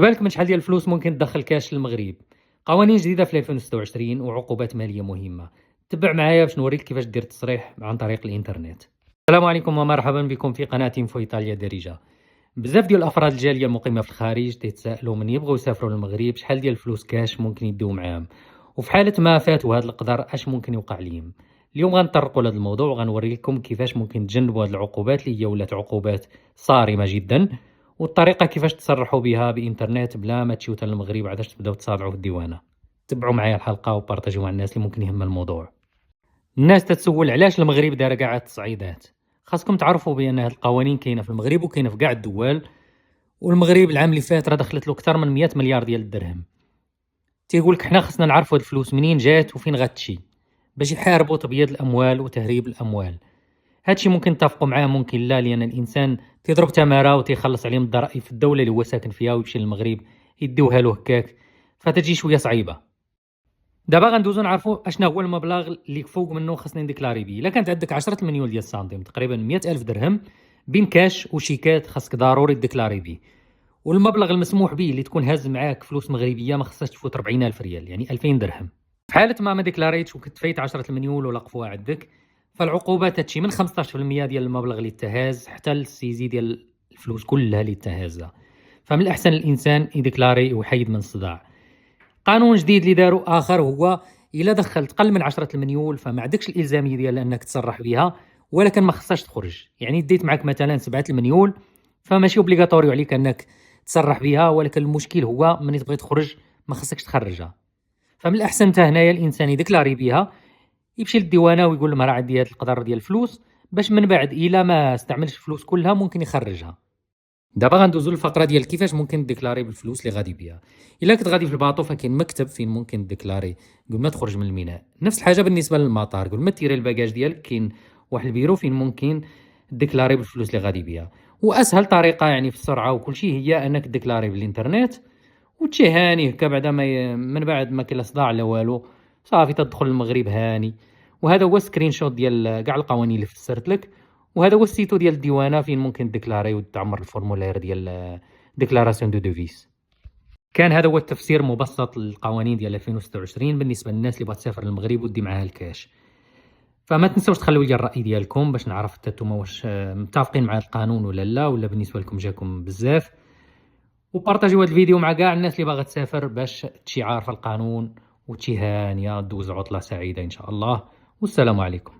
بالك من شحال ديال الفلوس ممكن تدخل كاش للمغرب. قوانين جديدة في 2026 وعقوبات مالية مهمة. تبع معايا باش نوريك كيفاش دير التصريح عن طريق الانترنت. السلام عليكم ومرحبا بكم في قناة انفو ايطاليا دارجة. بزاف ديال الافراد الجالية المقيمة في الخارج تيتسائلوا من يبغوا يسافروا للمغرب شحال ديال الفلوس كاش ممكن يديو معاهم، وفي حالة ما فاتوا هذا القدر اش ممكن يوقع ليهم. اليوم غنطرقوا لهذا الموضوع وغنوري لكم كيفاش ممكن تجنبوا هذه العقوبات اللي هي ولات عقوبات صارمة جدا، والطريقة كيفاش تصرحوا بها بإنترنت بلا ما تمشيو حتى للمغرب عاداش تبداو تصادعوا في الديوانة. تبعوا معايا الحلقة وبارطاجيو مع الناس اللي ممكن يهم الموضوع. الناس تتسول علاش المغرب دار كاع هاد التصعيدات. خاصكم تعرفوا بأن هاد القوانين كاينة في المغرب وكاينة في كاع الدول، والمغرب العام اللي فات راه دخلت له أكثر من 100 مليار ديال الدرهم. تيقول لك حنا خصنا نعرفوا هاد الفلوس منين جات وفين غتمشي باش يحاربوا تبييض الأموال وتهريب الأموال. هادشي ممكن نتفقوا معاه ممكن لا، لان الانسان تيضرب تماره وتيخلص عليهم الضرائب في الدوله اللي هو ساكن فيها ويمشي للمغرب يديوها له هكاك، فتجي شويه صعيبه. دابا غندوزو نعرفوا اشنا هو المبلغ اللي فوق منه خصني نديكلاري بيه. الا كانت عندك 10 مليون ديال السنتيم تقريبا 100 الف درهم بين كاش وشيكات خاصك ضروري تديكلاري بيه. والمبلغ المسموح به اللي تكون هاز معاك فلوس مغربيه ما خصهاش تفوت 40 الف ريال يعني 2000 درهم. في حالة ما ديكلاريتش وكنت فايت 10 المليون ولا قفوها عندك، فالعقوبة تتشي من 15% ديال المبلغ اللي تهاز حتى للسيزي ديال الفلوس كلها اللي تهازها. فمن الأحسن الإنسان يديكلاري ويحيد من الصداع. قانون جديد اللي داروا آخر هو إلا دخلت قل من 10 المليون فما عندكش الإلزامية ديال أنك تصرح بها، ولكن ما خصهاش تخرج. يعني ديت معك مثلا 7 المليون فماشي اوبليغاتوريو عليك أنك تصرح بها، ولكن المشكل هو من تبغي تخرج ما خصكش تخرجها. فمن الأحسن حتى هنايا الإنسان يديكلاري بها، يمشي للديوانة ويقول لهم راه عندي هاد القدر ديال الفلوس، باش من بعد إلا ما استعملش الفلوس كلها ممكن يخرجها. دابا غندوزو للفقرة ديال كيفاش ممكن ديكلاري بالفلوس اللي غادي بها. إلا كنت غادي في الباطو فكاين مكتب فين ممكن ديكلاري قبل ما تخرج من الميناء. نفس الحاجة بالنسبة للمطار، قبل ما تيري الباكاج ديالك كاين واحد البيرو فين ممكن ديكلاري بالفلوس اللي غادي بها. وأسهل طريقة يعني في السرعة وكل شيء هي أنك ديكلاري بالإنترنت وتجي هاني هكا بعدا من بعد ما كاين لا صداع لا والو، صافي تدخل المغرب هاني. وهذا هو سكرين شوت ديال كاع القوانين اللي فسرت لك، وهذا هو السيتو ديال الديوانه فين ممكن ديكلاري وتعمر الفورمولير ديال ديكلاراسيون دو دوفيس. كان هذا هو التفسير مبسط للقوانين ديال 2026 بالنسبه للناس اللي بغات تسافر للمغرب ودي معاها الكاش. فما تنسوش تخليو لي الراي ديالكم باش نعرف حتى نتوما واش متفقين مع القانون ولا لا، ولا بالنسبه لكم جاكم بزاف. وبارطاجيو هذا الفيديو مع كاع الناس اللي باغا تسافر باش تشي عارفه القانون وتشي هانيه دوز عطله سعيده ان شاء الله. والسلام عليكم.